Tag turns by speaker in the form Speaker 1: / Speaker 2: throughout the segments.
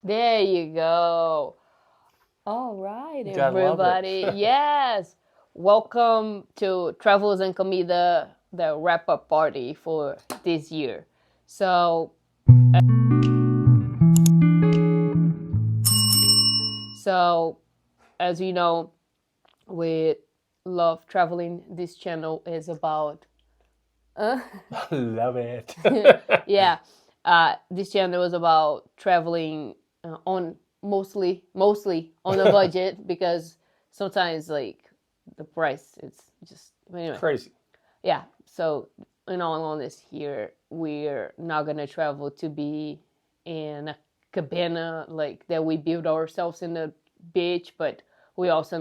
Speaker 1: There you go. All right,
Speaker 2: Gotta love
Speaker 1: everybody.
Speaker 2: it.
Speaker 1: Yes. Welcome to Travels and Comida, the wrap up party for this year. So, so as you know, we love traveling. This channel is about
Speaker 2: Love it.
Speaker 1: yeah. This channel is about traveling on mostly on a budget because sometimes like the price it's just anyway.
Speaker 2: Crazy.
Speaker 1: Yeah. So in all honest, here we're not gonna travel to be in a cabana like that we build ourselves in the beach, but we also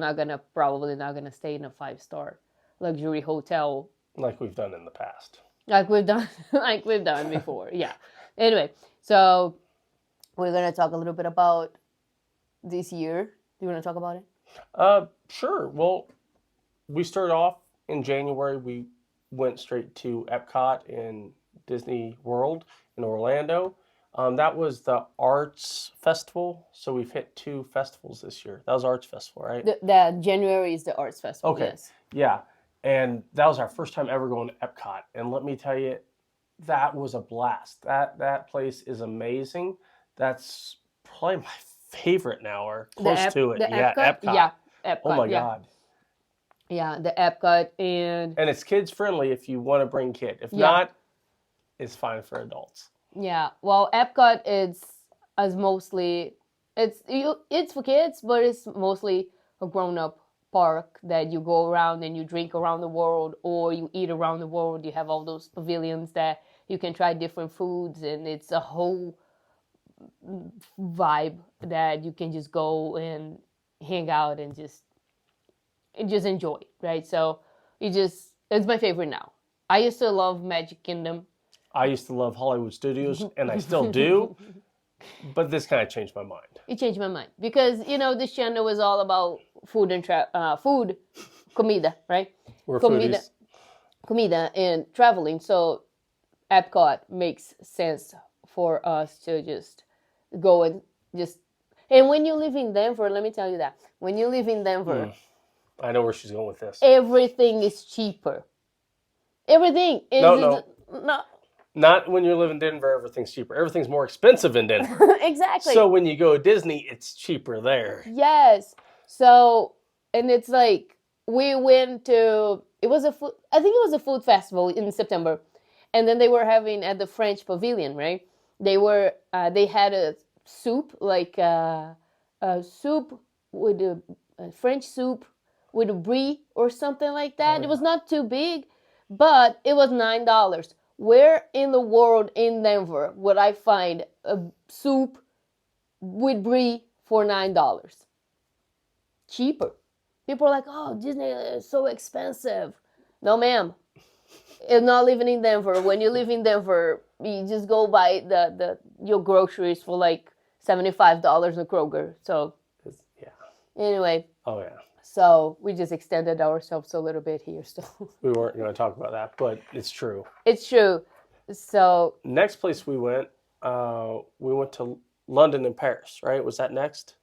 Speaker 1: probably not gonna stay in a 5-star luxury hotel
Speaker 2: Like we've done in the past.
Speaker 1: like we've done like we've done before. Yeah. Anyway, so we're gonna talk a little bit about this year. Do you want to talk about it?
Speaker 2: Sure. Well, we started off in January. We went straight to Epcot in Disney World in Orlando. That was the Arts Festival. So we've hit 2 festivals this year. That was Arts Festival, right?
Speaker 1: The January is the Arts Festival.
Speaker 2: Okay.
Speaker 1: Yes.
Speaker 2: Yeah. And that was our first time ever going to Epcot. And let me tell you, that was a blast. That place is amazing. That's probably my favorite now, or close to it.
Speaker 1: The
Speaker 2: Yeah,
Speaker 1: Epcot.
Speaker 2: Epcot.
Speaker 1: Yeah, Epcot.
Speaker 2: Oh my
Speaker 1: yeah.
Speaker 2: God.
Speaker 1: Yeah, the Epcot and
Speaker 2: it's kids friendly if you want to bring kid. If
Speaker 1: Yeah.
Speaker 2: not, it's fine for adults.
Speaker 1: yeah. Well, Epcot it's for kids, but it's mostly a grown up park that you go around and you drink around the world or you eat around the world. You have all those pavilions that you can try different foods, and it's a whole vibe that you can just go and hang out and just enjoy, right? So it's my favorite now. I used to love Magic Kingdom.
Speaker 2: I used to love Hollywood Studios, and I still do, but this kind of changed my mind.
Speaker 1: It changed my mind because this channel was all about food and food, comida, right?
Speaker 2: We're
Speaker 1: comida,
Speaker 2: foodies.
Speaker 1: comida and traveling. So Epcot makes sense for us to just go and just. And when you live in Denver, let me tell you that when you live in Denver,
Speaker 2: I know where she's going with this.
Speaker 1: everything is cheaper. Everything is
Speaker 2: No.
Speaker 1: no.
Speaker 2: Not when you live in Denver, everything's cheaper. Everything's more expensive in Denver.
Speaker 1: Exactly.
Speaker 2: So when you go to Disney, it's cheaper there.
Speaker 1: Yes. So, and it's like we went to I think it was a food festival in September, and then they were having at the French Pavilion, right? They had a soup like a soup with a French soup with a brie or something like that.
Speaker 2: Oh, yeah.
Speaker 1: It was not too big, but it was $9. Where in the world in Denver would I find a soup with brie for $9? Cheaper. People are like, oh, Disney is so expensive. No, ma'am. It's not living in Denver. When you live in Denver, you just go buy your groceries for like $75 in Kroger. So,
Speaker 2: yeah.
Speaker 1: Anyway.
Speaker 2: Oh, yeah.
Speaker 1: So we just extended ourselves a little bit here still.
Speaker 2: We weren't going to talk about that, but it's true.
Speaker 1: It's true. So
Speaker 2: next place we went to London and Paris, right? Was that next?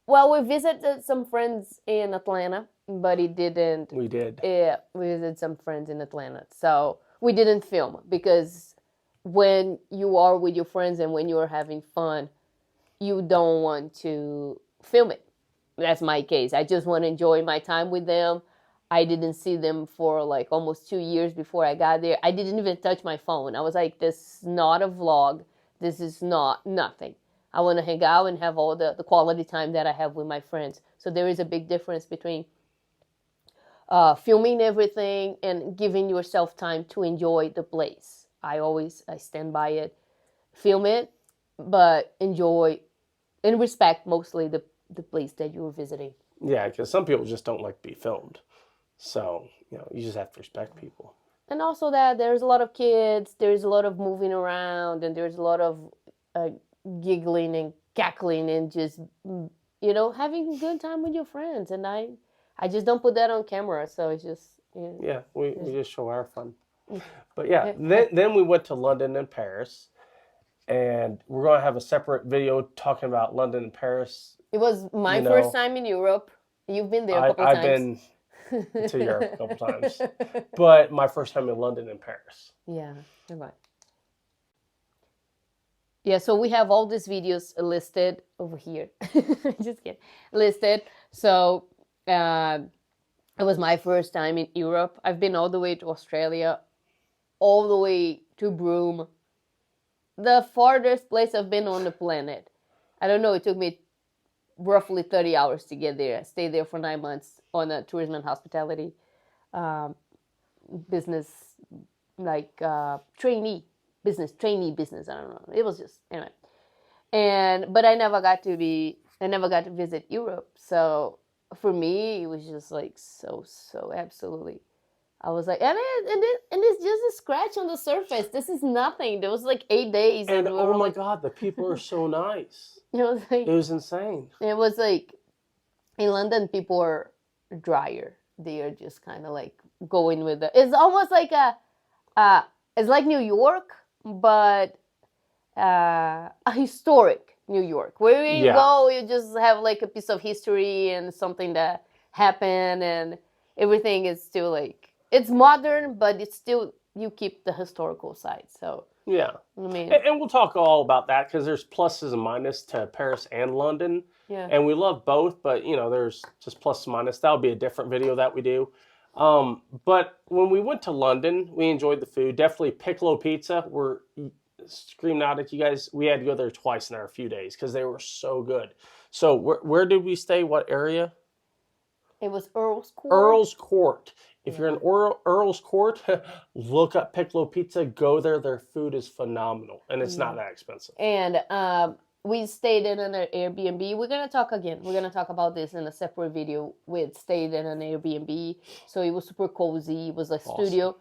Speaker 1: Well, we visited some friends in Atlanta, but it didn't.
Speaker 2: We did.
Speaker 1: Yeah, we visited some friends in Atlanta. So we didn't film because when you are with your friends and when you are having fun, you don't want to film it. That's my case. I just want to enjoy my time with them. I didn't see them for like almost 2 years before I got there. I didn't even touch my phone. I was like, this is not a vlog. This is not nothing. I want to hang out and have all the quality time that I have with my friends. So there is a big difference between filming everything and giving yourself time to enjoy the place. I stand by it. Film it, but enjoy and respect mostly the place that you were visiting.
Speaker 2: Yeah, because some people just don't like to be filmed. So, you just have to respect people.
Speaker 1: And also that there's a lot of kids, there's a lot of moving around, and there's a lot of giggling and cackling and just, having a good time with your friends. And I just don't put that on camera, so it's just...
Speaker 2: Yeah, we just show our fun. But yeah, then we went to London and Paris. and we're going to have a separate video talking about London and Paris.
Speaker 1: It was my first time in Europe. You've been there a couple
Speaker 2: I've
Speaker 1: times.
Speaker 2: been to Europe a couple times, but my first time in London and Paris.
Speaker 1: Yeah, you're right. Yeah, so we have all these videos listed over here. Just kidding. Listed. So it was my first time in Europe. I've been all the way to Australia, all the way to Broome. The farthest place I've been on the planet. I don't know, it took me roughly 30 hours to get there. I stayed there for 9 months on a tourism and hospitality business, like trainee business. I don't know. It was just, anyway. But I never got to visit Europe. So for me, it was just like so absolutely. I was like, and it's just a scratch on the surface. This is nothing. There was like 8 days.
Speaker 2: And oh my
Speaker 1: like,
Speaker 2: God, the people are so nice.
Speaker 1: It
Speaker 2: was insane.
Speaker 1: It was like, in London, people are drier. They are just kind of like going with it. It's almost like it's like New York, but a historic New York. Where you go, you just have like a piece of history and something that happened, and everything is still like, it's modern, but it's still, you keep the historical side. So
Speaker 2: yeah,
Speaker 1: I mean,
Speaker 2: and we'll talk all about that because there's pluses and minuses to Paris and London.
Speaker 1: Yeah,
Speaker 2: and we love both, but there's just plus and minus. That'll be a different video that we do. But when we went to London, we enjoyed the food. Definitely Piccolo Pizza. We're screaming out at you guys. We had to go there twice in a few days because they were so good. So where did we stay? What area?
Speaker 1: It was Earl's Court.
Speaker 2: Earl's Court. If you're in Earl's Court, look up Piccolo Pizza. Go there. Their food is phenomenal, and it's not that expensive.
Speaker 1: And we stayed in an Airbnb. We're going to talk again. We're going to talk about this in a separate video. We stayed in an Airbnb. So it was super cozy. It was a studio.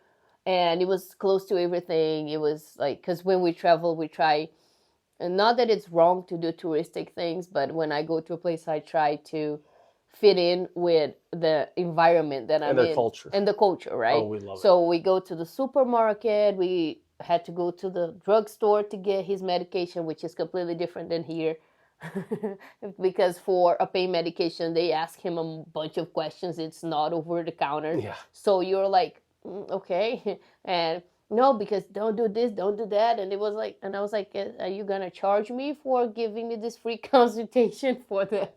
Speaker 1: And it was close to everything. It was like, because when we travel, we try, and not that it's wrong to do touristic things, but when I go to a place, I try to fit in with the environment that I'm in. And the culture, right?
Speaker 2: Oh, we love it.
Speaker 1: So we go to the supermarket. We had to go to the drugstore to get his medication, which is completely different than here. Because for a pain medication, they ask him a bunch of questions. It's not over the counter.
Speaker 2: Yeah.
Speaker 1: So you're like, okay. And no, because don't do this, don't do that. And it was like, and I was like, are you going to charge me for giving me this free consultation for the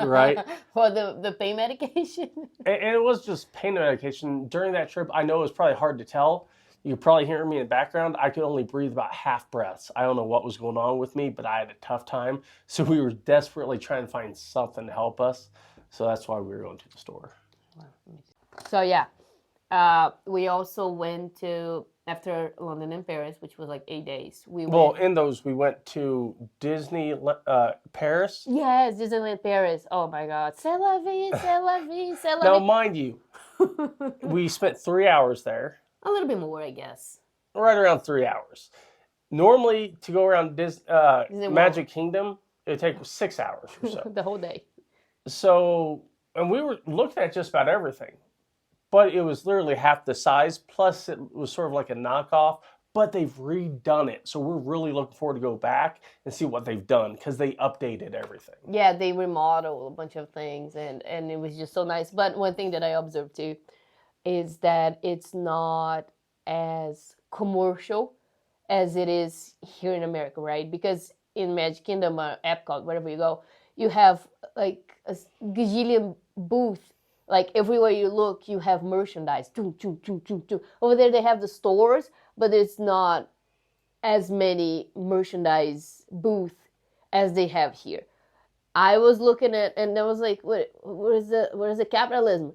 Speaker 2: right
Speaker 1: for the pain medication?
Speaker 2: And it was just pain medication. During that trip, I know it was probably hard to tell. You could probably hear me in the background. I could only breathe about half breaths. I don't know what was going on with me, but I had a tough time. So we were desperately trying to find something to help us. So that's why we were going to the store.
Speaker 1: So yeah, we also went to, after London and Paris, which was like 8 days.
Speaker 2: In those, we went to Disney Paris.
Speaker 1: Yes, Disneyland Paris. Oh my God. C'est la vie, c'est la vie, c'est la vie.
Speaker 2: Now, mind you, we spent 3 hours there.
Speaker 1: A little bit more, I guess.
Speaker 2: Right around 3 hours. Normally, to go around Magic Kingdom, it would take 6 hours or so.
Speaker 1: The whole day.
Speaker 2: So, and we were looking at just about everything. But it was literally half the size. Plus, it was sort of like a knockoff. But they've redone it. So we're really looking forward to go back and see what they've done. Because they updated everything.
Speaker 1: Yeah, they remodeled a bunch of things. And it was just so nice. But one thing that I observed too is that it's not as commercial as it is here in America, right? Because in Magic Kingdom or Epcot, wherever you go, you have like a gazillion booth. Like everywhere you look, you have merchandise. Over there, they have the stores, but it's not as many merchandise booths as they have here. I was looking at, and I was like, where is the capitalism?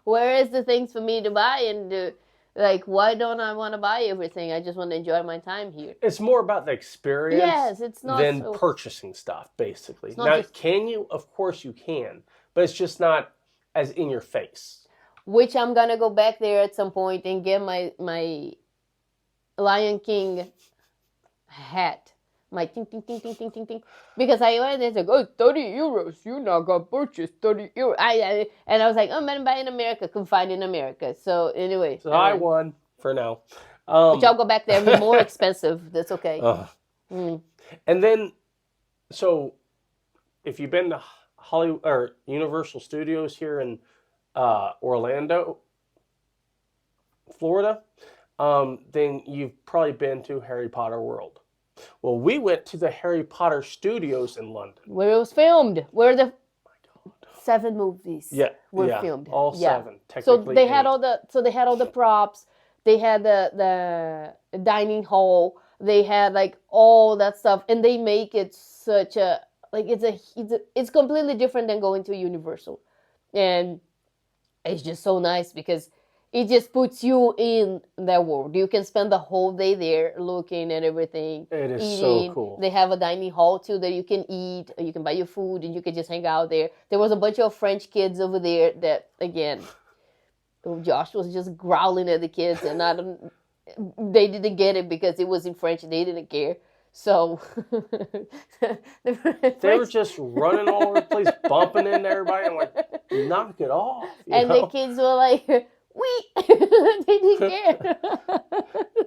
Speaker 1: Where is the things for me to buy? And like, why don't I want to buy everything? I just want to enjoy my time here.
Speaker 2: It's more about the experience
Speaker 1: it's not
Speaker 2: than purchasing stuff, basically. Now, can you? Of course you can. But it's just not as in your face.
Speaker 1: Which I'm going to go back there at some point and get my Lion King hat. My ting, ting, ting, ting, ting, ting, ting. Because I went there, like, oh, 30 euros. You're not going to purchase 30 euros. And I was like, oh, I'm going to buy in America. Couldn't find in America. So anyway.
Speaker 2: So I won for now.
Speaker 1: Which I'll go back there. It'll be more expensive. That's okay. Mm.
Speaker 2: And then, so if you've been to Hollywood or Universal Studios here in Orlando, Florida, then you've probably been to Harry Potter World. Well, we went to the Harry Potter Studios in London.
Speaker 1: Where it was filmed, where the 7 movies were filmed.
Speaker 2: All
Speaker 1: Yeah.
Speaker 2: 7.
Speaker 1: So
Speaker 2: Technically,
Speaker 1: they had
Speaker 2: 8.
Speaker 1: all the props. They had the dining hall. They had like all that stuff, and they make it such a like it's completely different than going to Universal, and it's just so nice because it just puts you in that world. You can spend the whole day there looking at everything,
Speaker 2: It is
Speaker 1: eating.
Speaker 2: so cool.
Speaker 1: They have a dining hall too that you can eat. You can buy your food and you can just hang out there. There was a bunch of French kids over there that, again, Josh was just growling at the kids, and they didn't get it because it was in French. They didn't care. So
Speaker 2: they were just running all over the place, bumping into everybody. I'm like, knock it off.
Speaker 1: And the kids were like, we they didn't care.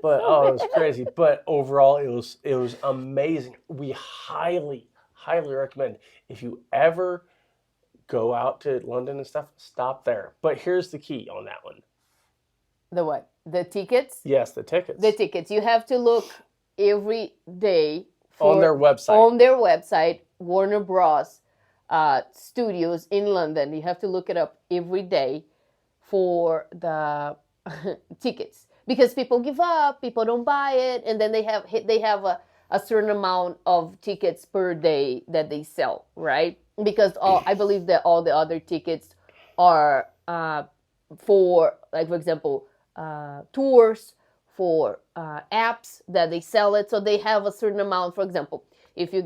Speaker 2: But it was crazy. But overall, it was amazing. We highly recommend, if you ever go out to London and stuff, stop there. But here's the key on that one.
Speaker 1: The what? The tickets?
Speaker 2: Yes, the tickets.
Speaker 1: The tickets. You have to look every day
Speaker 2: on their website.
Speaker 1: On their website, Warner Bros. Studios in London. You have to look it up every day for the tickets, because people give up, people don't buy it, and then they have a certain amount of tickets per day that they sell, right? Because I believe that all the other tickets are for, like, for example, tours, for apps that they sell it. So they have a certain amount. For example, if you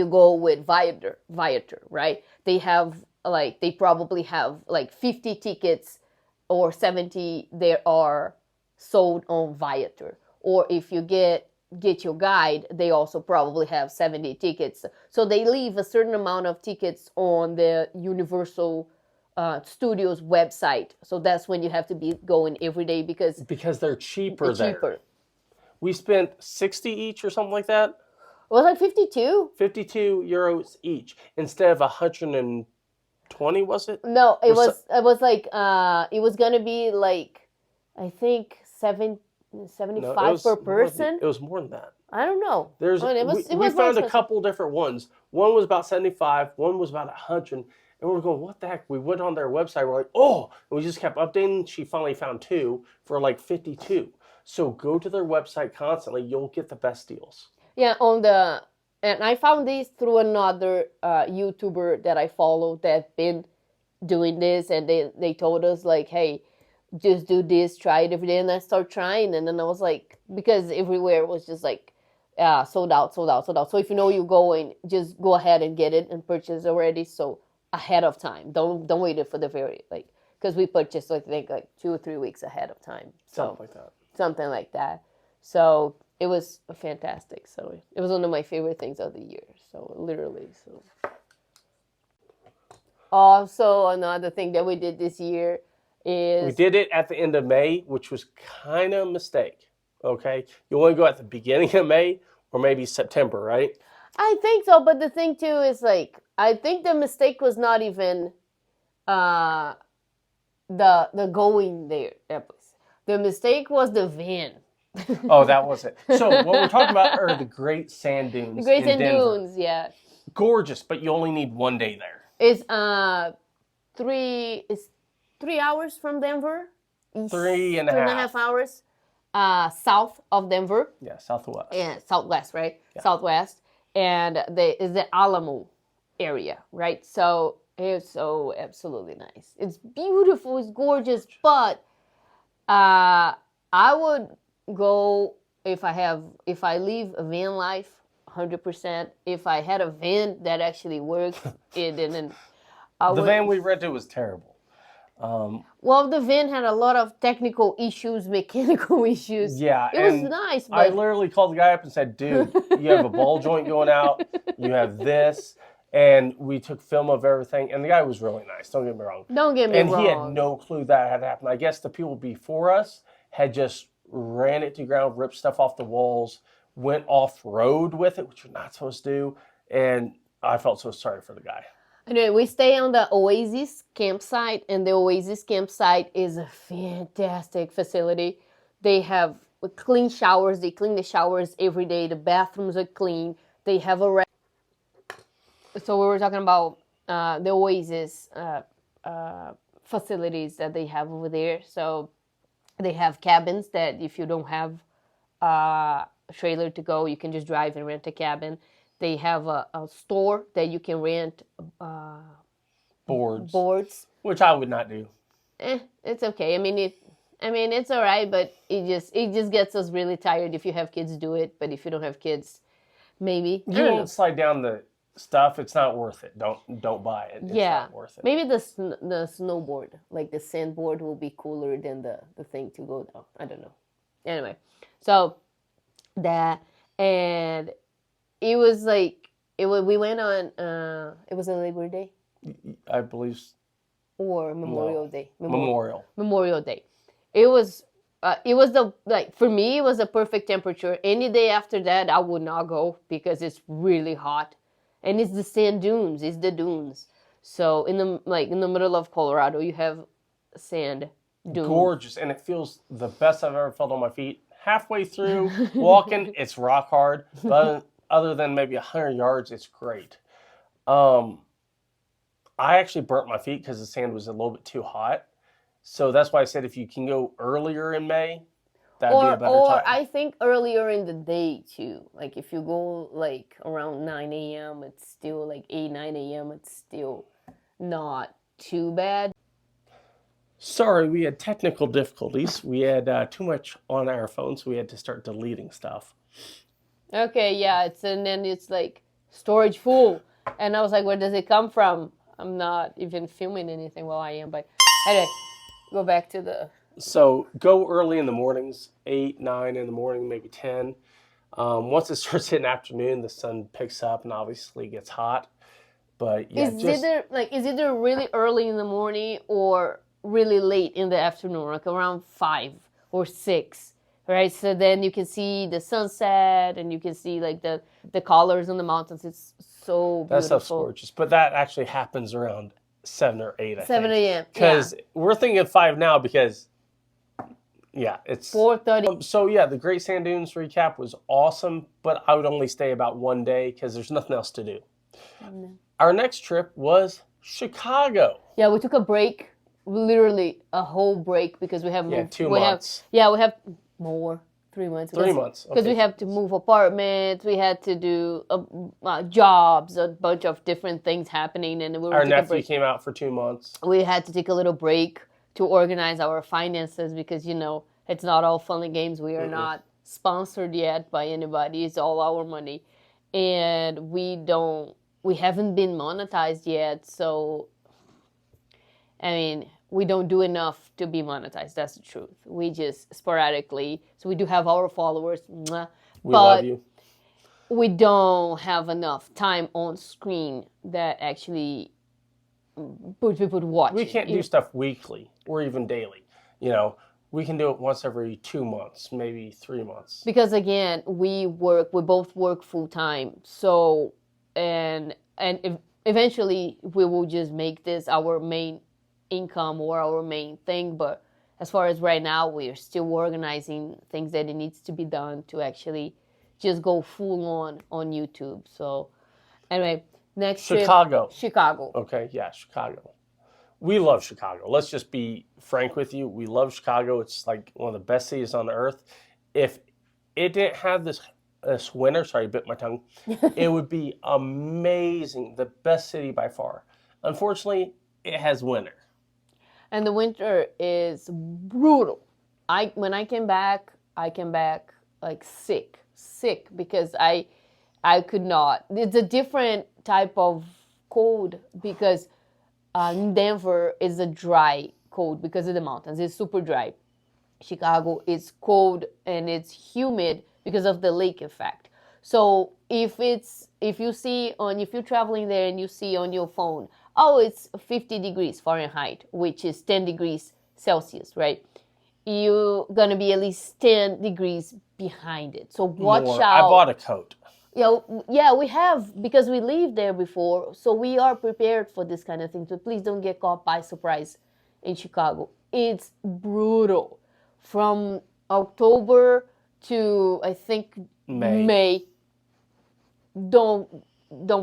Speaker 1: go with Viator, right? They probably have like 50 tickets or 70 that are sold on Viator. Or if you get your guide, they also probably have 70 tickets. So they leave a certain amount of tickets on the Universal Studios website. So that's when you have to be going every day because
Speaker 2: they're cheaper there.
Speaker 1: Cheaper.
Speaker 2: We spent 60 each or something like that.
Speaker 1: Was it like 52?
Speaker 2: 52 euros each instead of 120, was it?
Speaker 1: No, it was like it was gonna be like, I think 75 per person.
Speaker 2: It was more than that.
Speaker 1: I don't know.
Speaker 2: We found a couple different ones. One was about 75, one was about 100. And we were going, what the heck? We went on their website. We're like, oh, and we just kept updating. She finally found 2 for like 52. So go to their website constantly. You'll get the best deals.
Speaker 1: Yeah, and I found this through another YouTuber that I follow that's been doing this, and they told us like, hey, just do this, try it every day, and I start trying, and then I was like, because everywhere was just like, sold out. So if you know you're going, just go ahead and get it and purchase already. So ahead of time, don't wait it for the because we purchased, I think, like 2 or 3 weeks ahead of time. So something like that. So it was fantastic. So it was one of my favorite things of the year. So literally. So also another thing that we did this year is
Speaker 2: we did it at the end of May, which was kind of a mistake. Okay, you want to go at the beginning of May or maybe September, right?
Speaker 1: I think so, but the thing too is like, I think the mistake was not even the going there. The mistake was the van.
Speaker 2: Oh, that was it. So what we're talking about are the Great Sand Dunes.
Speaker 1: The Great Sand
Speaker 2: Denver.
Speaker 1: Dunes, yeah.
Speaker 2: Gorgeous, but you only need 1 day there.
Speaker 1: It's 3 hours from Denver. 3.5 hours. South of Denver.
Speaker 2: Yeah, southwest.
Speaker 1: Yeah, southwest, right?
Speaker 2: Yeah.
Speaker 1: Southwest. And is the Alamo area, right? So it's so absolutely nice. It's beautiful, it's gorgeous, but I would go if I leave a van life 100%. If I had a van that actually worked, the
Speaker 2: van we rented was terrible.
Speaker 1: Well, the van had a lot of technical issues, mechanical issues.
Speaker 2: Yeah,
Speaker 1: it was nice. But
Speaker 2: I literally called the guy up and said, "Dude, you have a ball joint going out. You have this." And we took film of everything, and the guy was really nice. Don't get me wrong. And he had no clue that had happened. I guess the people before us had just ran it to ground, ripped stuff off the walls, went off-road with it, which you're not supposed to do. And I felt so sorry for the guy.
Speaker 1: Anyway, we stay on the Oasis campsite, and the Oasis campsite is a fantastic facility. They have clean showers. They clean the showers every day. The bathrooms are clean. They have a... So we were talking about the Oasis facilities that they have over there. So they have cabins that if you don't have a trailer to go, you can just drive and rent a cabin. They have a store that you can rent boards,
Speaker 2: which I would not do.
Speaker 1: It's okay. I mean, it's all right, but it just gets us really tired if you have kids. Do it, but if you don't have kids, maybe
Speaker 2: you won't slide down the stuff. It's not worth it. Don't buy it. It's not worth it.
Speaker 1: Maybe the snowboard, like the sandboard, will be cooler than the thing to go down. I don't know. Anyway, so that, and it was like we went on. It was a Labor Day,
Speaker 2: I believe,
Speaker 1: or Memorial Day.
Speaker 2: Memorial
Speaker 1: Day. It was for me, it was a perfect temperature. Any day after that, I would not go because it's really hot, and it's the sand dunes. It's the dunes. So in the middle of Colorado, you have sand dunes.
Speaker 2: Gorgeous, and it feels the best I've ever felt on my feet. Halfway through walking, it's rock hard, but other than maybe 100 yards, it's great. I actually burnt my feet because the sand was a little bit too hot. So that's why I said if you can go earlier in May, that'd be a better time.
Speaker 1: Or I think earlier in the day too. Like if you go like around 9 a.m., it's still like 8, 9 a.m., it's still not too bad.
Speaker 2: Sorry, we had technical difficulties. We had too much on our phone, so we had to start deleting stuff.
Speaker 1: Okay, yeah, and then it's like storage full. And I was like, where does it come from? I'm not even filming anything while I am, but anyway, go back to the...
Speaker 2: So go early in the mornings, 8, 9 in the morning, maybe 10. Once it starts hitting afternoon, the sun picks up and obviously gets hot. But yeah,
Speaker 1: is either really early in the morning or really late in the afternoon, like around 5 or 6, right? So then you can see the sunset and you can see like the colors on the mountains. It's so beautiful.
Speaker 2: That stuff's gorgeous. But that actually happens around 7 or 8, I think.
Speaker 1: 7 a.m.
Speaker 2: Because we're thinking of 5 now because, it's
Speaker 1: 4:30.
Speaker 2: So yeah, the Great Sand Dunes recap was awesome, but I would only stay about 1 day because there's nothing else to do.
Speaker 1: No.
Speaker 2: Our next trip was Chicago.
Speaker 1: Yeah, we took a break, literally a whole break because we have moved.
Speaker 2: 2 months.
Speaker 1: We have more. 3 months.
Speaker 2: 3 months.
Speaker 1: Because we have to move apartments, we had to do jobs, a bunch of different things happening, and
Speaker 2: our nephew came out for 2 months.
Speaker 1: We had to take a little break to organize our finances because it's not all fun and games. We are not sponsored yet by anybody. It's all our money, and we haven't been monetized yet. So, I mean, we don't do enough to be monetized. That's the truth. We just sporadically. So we do have our followers.
Speaker 2: We love you.
Speaker 1: We don't have enough time on screen that actually puts people to watch.
Speaker 2: We can't do stuff weekly or even daily. We can do it once every 2 months, maybe 3 months.
Speaker 1: Because again, we both work full time. So, and eventually we will just make this our main income or our main thing, but as far as right now, we're still organizing things that it needs to be done to actually just go full on YouTube. So anyway, next
Speaker 2: Chicago.
Speaker 1: Okay,
Speaker 2: yeah, Chicago. We love Chicago. Let's just be frank with you. We love Chicago. It's like one of the best cities on the earth. If it didn't have this winter, sorry, I bit my tongue, it would be amazing. The best city by far. Unfortunately, it has winter.
Speaker 1: And the winter is brutal. When I came back like sick because I could not. It's a different type of cold because Denver is a dry cold because of the mountains. It's super dry. Chicago is cold and it's humid because of the lake effect. So if you're traveling there and you see on your phone, oh, it's 50 degrees Fahrenheit, which is 10 degrees Celsius, right? You're going to be at least 10 degrees behind it. So watch
Speaker 2: More.
Speaker 1: out.
Speaker 2: I bought a coat.
Speaker 1: Yeah, we have, because we lived there before, so we are prepared for this kind of thing. So please don't get caught by surprise in Chicago. It's brutal. From October to, I think, May. Don't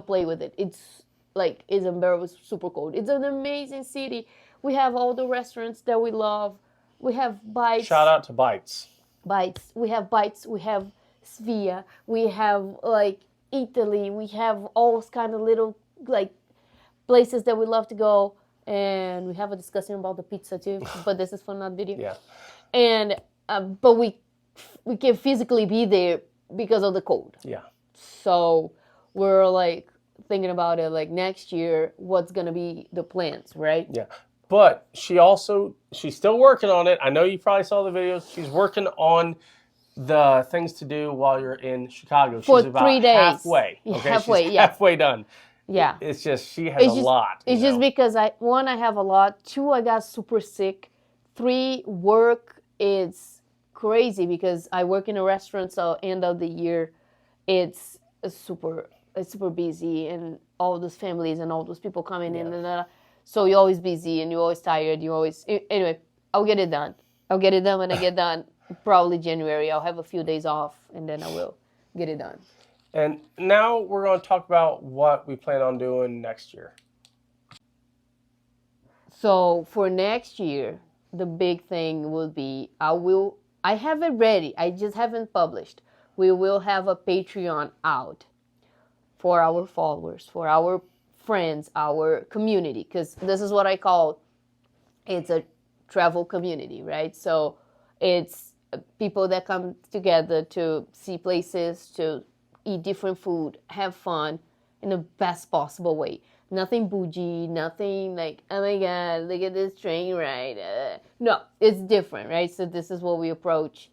Speaker 1: play with it. It's like Edinburgh was super cold. It's an amazing city. We have all the restaurants that we love. We have Bites.
Speaker 2: Shout out to Bites.
Speaker 1: Bites. We have Bites. We have Svia. We have like Italy. We have all kind of little like places that we love to go. And we have a discussion about the pizza too. But this is for another video.
Speaker 2: Yeah.
Speaker 1: And but we can physically be there because of the cold.
Speaker 2: Yeah.
Speaker 1: So we're like thinking about it, like next year, what's gonna be the plans, right?
Speaker 2: Yeah. But she's still working on it. I know you probably saw the videos. She's working on the things to do while you're in Chicago.
Speaker 1: For
Speaker 2: she's about
Speaker 1: 3 days.
Speaker 2: halfway.
Speaker 1: Yeah,
Speaker 2: Okay,
Speaker 1: halfway,
Speaker 2: she's
Speaker 1: yeah.
Speaker 2: halfway done.
Speaker 1: Yeah.
Speaker 2: It's just she has a lot.
Speaker 1: It's just because I have a lot. 2, I got super sick. 3, work is crazy because I work in a restaurant. So end of the year, it's super busy, and all those families and all those people coming in, and so you're always busy and you're always tired. Anyway, I'll get it done. I'll get it done when I get done. Probably January. I'll have a few days off, and then I will get it done.
Speaker 2: And now we're going to talk about what we plan on doing next year.
Speaker 1: So for next year, the big thing will be I have it ready. I just haven't published. We will have a Patreon out for our followers, for our friends, our community, because this is what I call, it's a travel community, right? So it's people that come together to see places, to eat different food, have fun in the best possible way. Nothing bougie, nothing like, oh my God, look at this train ride. No, it's different, right? So this is what we approach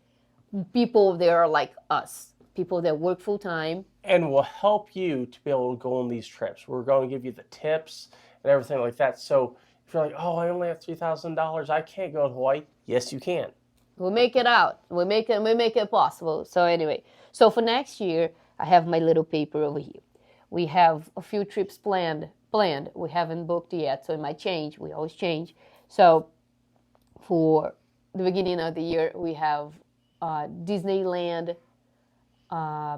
Speaker 1: people that are like us, people that work full time.
Speaker 2: And will help you to be able to go on these trips. We're going to give you the tips and everything like that. So if you're like, oh, I only have $3,000, I can't go to Hawaii. Yes, you can. We'll
Speaker 1: make it out. We make it possible. So anyway, so for next year, I have my little paper over here. We have a few trips planned. We haven't booked yet, so it might change. We always change. So for the beginning of the year, we have Disneyland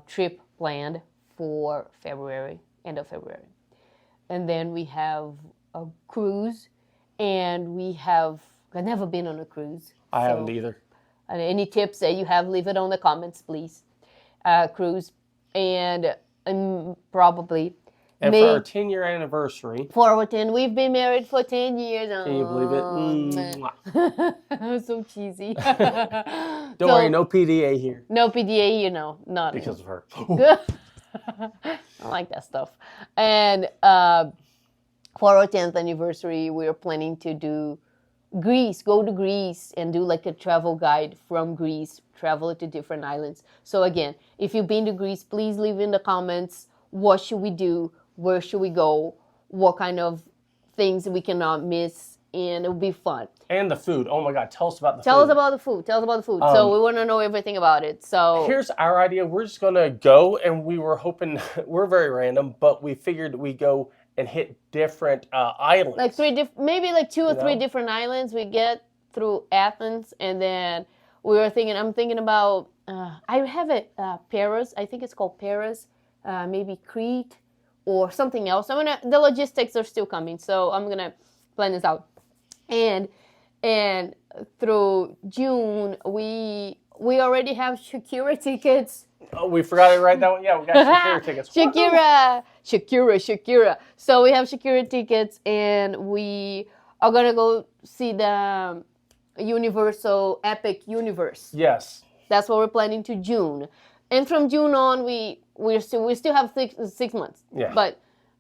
Speaker 1: trip planned for February, end of February. And then we have a cruise, and I've never been on a cruise.
Speaker 2: I haven't either.
Speaker 1: Any tips that you have, leave it on the comments, please. Cruise, and probably.
Speaker 2: And for our 10-year anniversary.
Speaker 1: For our 10, we've been married for 10 years.
Speaker 2: Can you believe
Speaker 1: it? So cheesy.
Speaker 2: Don't worry, no PDA here.
Speaker 1: No PDA, not
Speaker 2: because of her.
Speaker 1: I like that stuff. And for our 10th anniversary, we're planning to do Greece, go to Greece and do like a travel guide from Greece, travel to different islands. So again, if you've been to Greece, please leave in the comments, what should we do? Where should we go? What kind of things we cannot miss? And it'll be fun.
Speaker 2: And the food. Oh my God, tell us about the food.
Speaker 1: Tell us about the food. So we want to know everything about it. So
Speaker 2: here's our idea. We're just going to go, and we were hoping, we're very random, but we figured we go and hit different islands.
Speaker 1: Like maybe like 2 or 3 different islands. We get through Athens, and then I'm thinking about, I have it, Paris. I think it's called Paris. Maybe Crete or something else. The logistics are still coming, so I'm gonna plan this out. And through June, we already have Shakira tickets.
Speaker 2: Oh, we forgot to write that one. Yeah, we got Shakira tickets.
Speaker 1: Shakira. So we have Shakira tickets, and we are gonna go see the Universal Epic Universe.
Speaker 2: Yes.
Speaker 1: That's what we're planning to June. And from June on, we still have 6 months.
Speaker 2: Yeah.
Speaker 1: But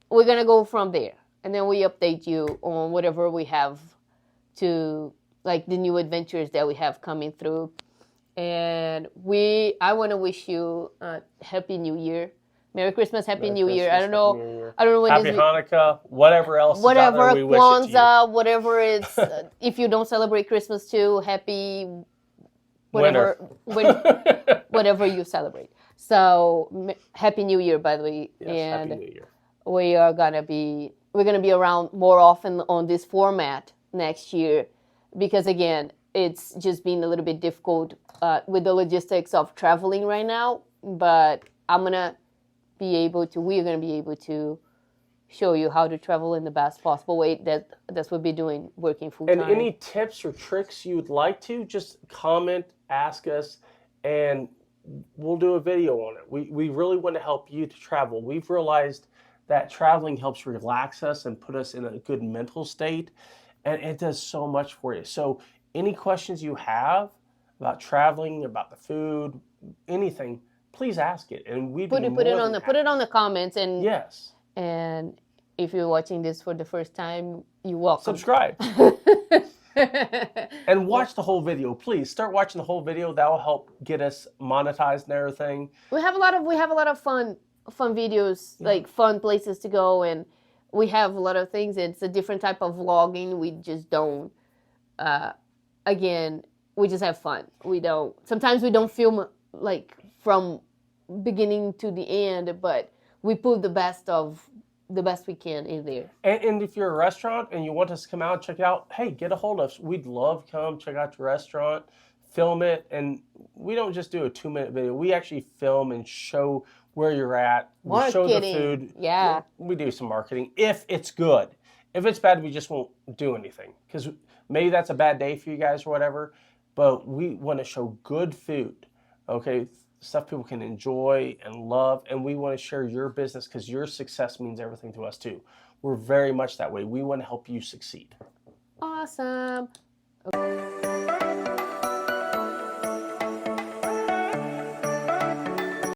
Speaker 1: we're gonna go from there, and then we update you on whatever we have to, like the new adventures that we have coming through. And I want to wish you a Happy New Year. Merry Christmas, Happy New Year. I don't know when
Speaker 2: Happy Hanukkah, whatever else.
Speaker 1: Whatever,
Speaker 2: we wish
Speaker 1: Kwanzaa, whatever it's. If you don't celebrate Christmas too, Happy whatever whatever you celebrate. So Happy New Year, by the way.
Speaker 2: Yes,
Speaker 1: and
Speaker 2: Happy New Year.
Speaker 1: we're gonna be around more often on this format next year, because again, it's just been a little bit difficult with the logistics of traveling right now. But we're gonna be able to show you how to travel in the best possible way. That's what we're doing, working full time.
Speaker 2: And any tips or tricks you'd like to, just comment, ask us, and we'll do a video on it. We really want to help you to travel. We've realized that traveling helps relax us and put us in a good mental state, and it does so much for you. So any questions you have about traveling, about the food, anything, please ask it, and we
Speaker 1: put it on the comments. And
Speaker 2: yes,
Speaker 1: and if you're watching this for the first time, you're welcome.
Speaker 2: Subscribe. And watch the whole video. Please start watching the whole video. That will help get us monetized and everything.
Speaker 1: We have a lot of fun videos, like fun places to go, and we have a lot of things. It's a different type of vlogging. We just don't. Again, we just have fun. Sometimes we don't film like from beginning to the end, but we put the best we can in there.
Speaker 2: And if you're a restaurant and you want us to come out and check it out, hey, get a hold of us. We'd love to come check out your restaurant, film it, and we don't just do a 2-minute video. We actually film and show where you're at. We show the food.
Speaker 1: Yeah.
Speaker 2: We do some marketing if it's good. If it's bad, we just won't do anything, because maybe that's a bad day for you guys or whatever, but we want to show good food, okay? Stuff people can enjoy and love, and we want to share your business because your success means everything to us too. We're very much that way. We want to help you succeed.
Speaker 1: Awesome. Okay.